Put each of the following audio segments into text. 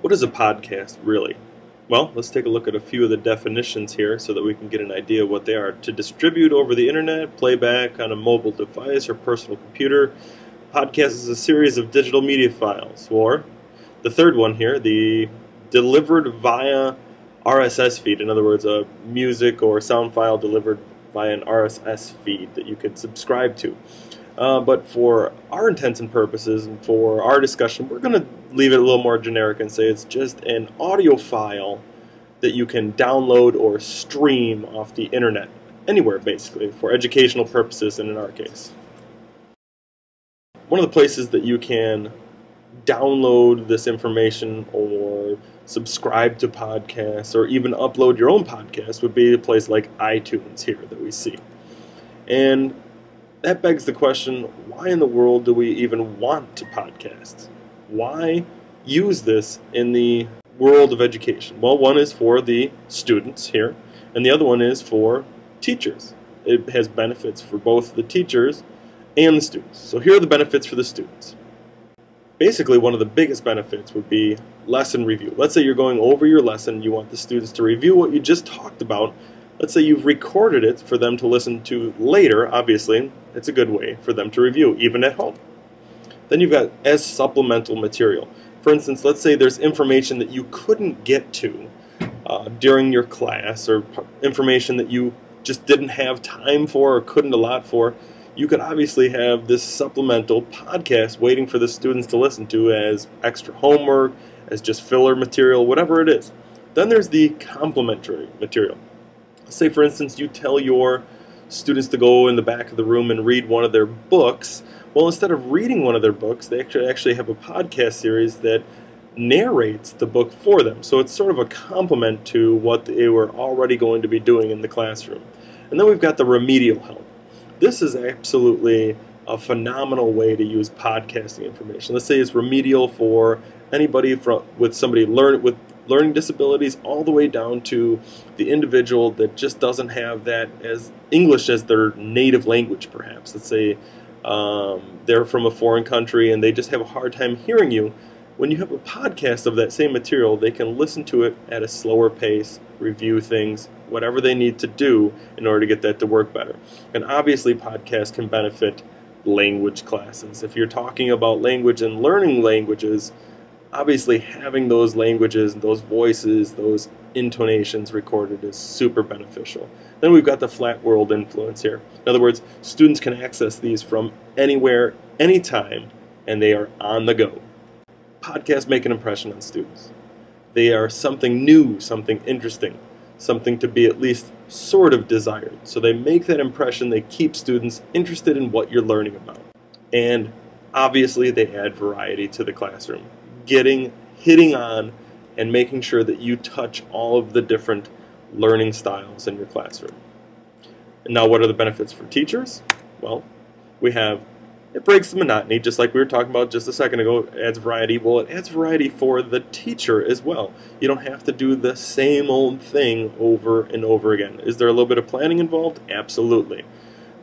What is a podcast really? Well, let's take a look at a few of the definitions here so that we can get an idea of what they are. To distribute over the internet, playback on a mobile device or personal computer. Podcast is a series of digital media files. Or the third one here, the delivered via RSS feed. In other words, a music or sound file delivered via an RSS feed that you could subscribe to. But for our intents and purposes and for our discussion, we're going to leave it a little more generic and say it's just an audio file that you can download or stream off the internet, anywhere basically, for educational purposes and in our case. One of the places that you can download this information or subscribe to podcasts or even upload your own podcast would be a place like iTunes here that we see. And that begs the question, why in the world do we even want to podcast? Why use this in the world of education? Well, one is for the students here, and the other one is for teachers. It has benefits for both the teachers and the students. So here are the benefits for the students. Basically, one of the biggest benefits would be lesson review. Let's say you're going over your lesson, you want the students to review what you just talked about. Let's say you've recorded it for them to listen to later. Obviously, it's a good way for them to review, even at home. Then you've got as supplemental material. For instance, let's say there's information that you couldn't get to during your class, or information that you just didn't have time for or couldn't allot for. You could obviously have this supplemental podcast waiting for the students to listen to as extra homework, as just filler material, whatever it is. Then there's the complementary material. Say, for instance, you tell your students to go in the back of the room and read one of their books. Well, instead of reading one of their books, they actually have a podcast series that narrates the book for them. So it's sort of a complement to what they were already going to be doing in the classroom. And then we've got the remedial help. This is absolutely a phenomenal way to use podcasting information. Let's say it's remedial for anybody with learning disabilities, all the way down to the individual that just doesn't have that as English as their native language, perhaps. Let's say they're from a foreign country and they just have a hard time hearing you. When you have a podcast of that same material, they can listen to it at a slower pace, review things, whatever they need to do in order to get that to work better. And obviously, podcasts can benefit language classes. If you're talking about language and learning languages, obviously having those languages, those voices, those intonations recorded is super beneficial. Then we've got the flat world influence here. In other words, students can access these from anywhere, anytime, and they are on the go. Podcasts make an impression on students. They are something new, something interesting, something to be at least sort of desired. So they make that impression, they keep students interested in what you're learning about. And obviously they add variety to the classroom. Hitting on and making sure that you touch all of the different learning styles in your classroom. And now, what are the benefits for teachers? Well, it breaks the monotony, just like we were talking about just a second ago. It adds variety. Well, it adds variety for the teacher as well. You don't have to do the same old thing over and over again. Is there a little bit of planning involved? Absolutely.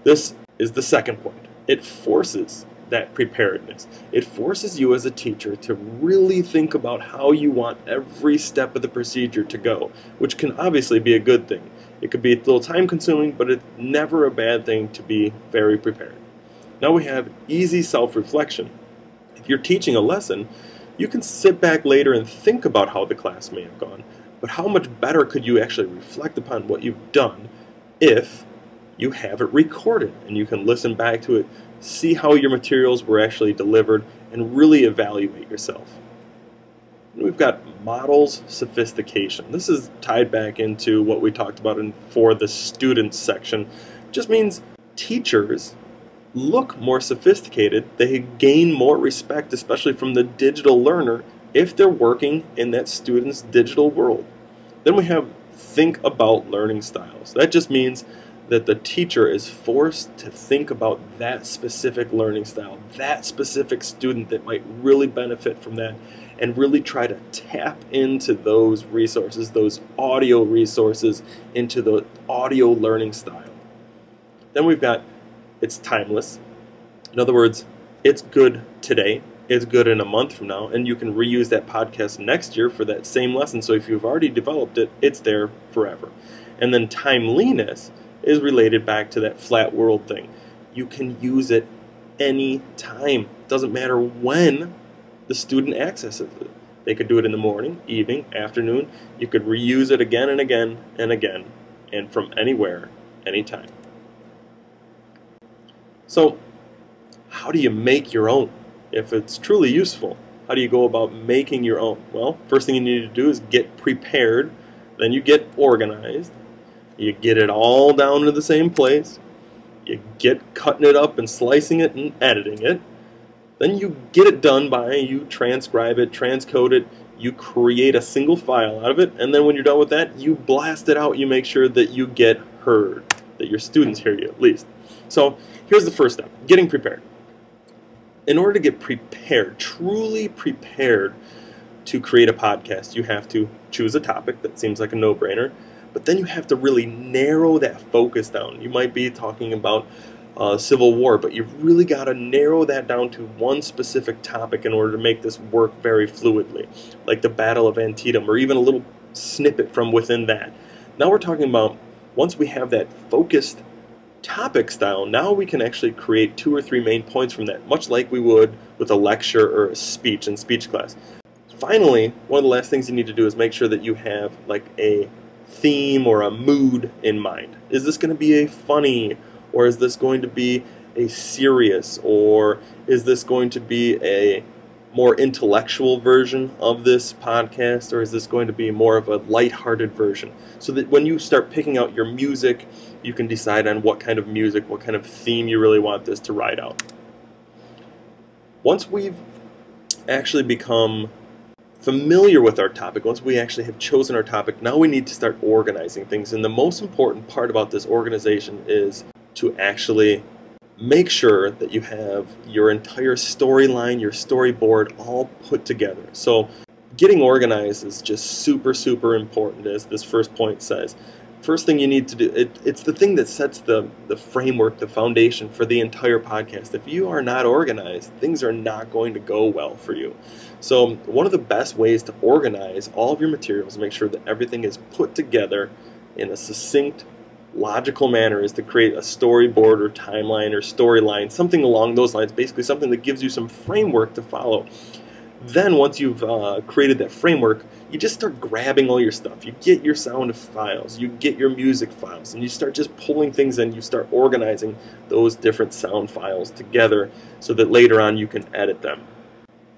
This is the second point. It forces that preparedness. It forces you as a teacher to really think about how you want every step of the procedure to go, which can obviously be a good thing. It could be a little time consuming, but it's never a bad thing to be very prepared. Now we have easy self-reflection. If you're teaching a lesson, you can sit back later and think about how the class may have gone, but how much better could you actually reflect upon what you've done if you have it recorded and you can listen back to it, see how your materials were actually delivered, and really evaluate yourself. And we've got models sophistication. This is tied back into what we talked about for the students section. It just means teachers look more sophisticated. They gain more respect, especially from the digital learner, if they're working in that student's digital world. Then we have think about learning styles. That just means that the teacher is forced to think about that specific learning style, that specific student that might really benefit from that, and really try to tap into those resources, those audio resources, into the audio learning style. Then we've got it's timeless. In other words, it's good today. it's good in a month from now, and you can reuse that podcast next year for that same lesson. So if you've already developed it, it's there forever. And then timeliness is related back to that flat world thing. You can use it any time. It doesn't matter when the student accesses it. They could do it in the morning, evening, afternoon. You could reuse it again and again and again, and from anywhere, anytime. So, how do you make your own? If it's truly useful, how do you go about making your own? Well, first thing you need to do is get prepared, then you get organized, you get it all down to the same place, you get cutting it up and slicing it and editing it, then you get it done by you transcribe it, transcode it, you create a single file out of it, and then when you're done with that, you blast it out, you make sure that you get heard, that your students hear you at least. So here's the first step, getting prepared. In order to get prepared, truly prepared to create a podcast, you have to choose a topic. That seems like a no-brainer. But then you have to really narrow that focus down. You might be talking about Civil War, but you've really got to narrow that down to one specific topic in order to make this work very fluidly, like the Battle of Antietam, or even a little snippet from within that. Now we're talking about, once we have that focused topic style, now we can actually create 2 or 3 main points from that, much like we would with a lecture or a speech in speech class. Finally, one of the last things you need to do is make sure that you have like a theme or a mood in mind. Is this going to be a funny, or is this going to be a serious, or is this going to be a more intellectual version of this podcast, or is this going to be more of a lighthearted version? So that when you start picking out your music, you can decide on what kind of music, what kind of theme you really want this to ride out. Once we've actually become familiar with our topic, once we actually have chosen our topic, now we need to start organizing things. And the most important part about this organization is to actually make sure that you have your entire storyline, your storyboard all put together. So getting organized is just super, super important, as this first point says. First thing you need to do, it's the thing that sets the framework, the foundation for the entire podcast. If you are not organized, things are not going to go well for you. So one of the best ways to organize all of your materials, make sure that everything is put together in a succinct, logical manner, is to create a storyboard or timeline or storyline, something along those lines, basically something that gives you some framework to follow. Then once you've created that framework, you just start grabbing all your stuff. You get your sound files, you get your music files, and you start just pulling things in. You start organizing those different sound files together so that later on you can edit them.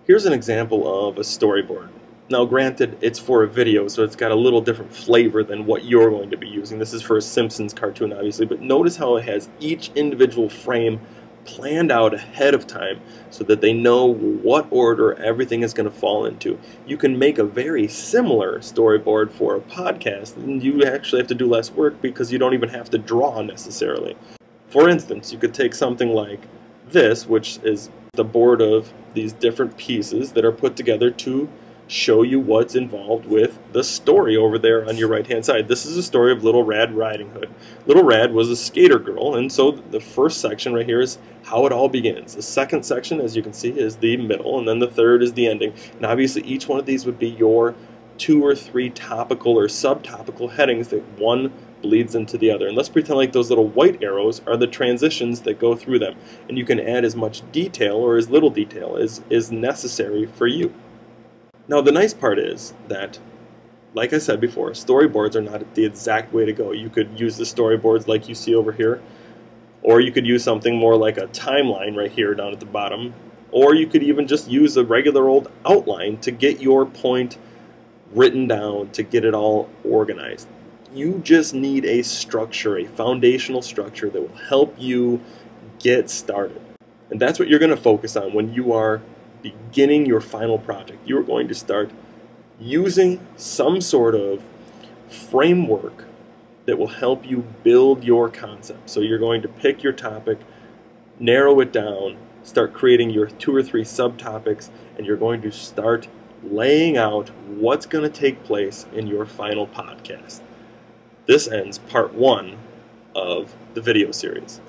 Here's an example of a storyboard. Now granted, it's for a video, so it's got a little different flavor than what you're going to be using. This is for a Simpsons cartoon, obviously, but notice how it has each individual frame planned out ahead of time so that they know what order everything is going to fall into. You can make a very similar storyboard for a podcast, and you actually have to do less work because you don't even have to draw necessarily. For instance, you could take something like this, which is the board of these different pieces that are put together to show you what's involved with the story over there on your right hand side. This is a story of Little Red Riding Hood. Little Red was a skater girl, and so the first section right here is how it all begins. The second section, as you can see, is the middle, and then the third is the ending. And obviously each one of these would be your 2 or 3 topical or subtopical headings that one bleeds into the other. And let's pretend like those little white arrows are the transitions that go through them. And you can add as much detail or as little detail as is necessary for you. Now the nice part is that, like I said before, storyboards are not the exact way to go. You could use the storyboards like you see over here, or you could use something more like a timeline right here down at the bottom, or you could even just use a regular old outline to get your point written down, to get it all organized. You just need a structure, a foundational structure that will help you get started. And that's what you're going to focus on when you are beginning your final project. You're going to start using some sort of framework that will help you build your concept. So you're going to pick your topic, narrow it down, start creating your 2 or 3 subtopics, and you're going to start laying out what's going to take place in your final podcast. This ends part 1 of the video series.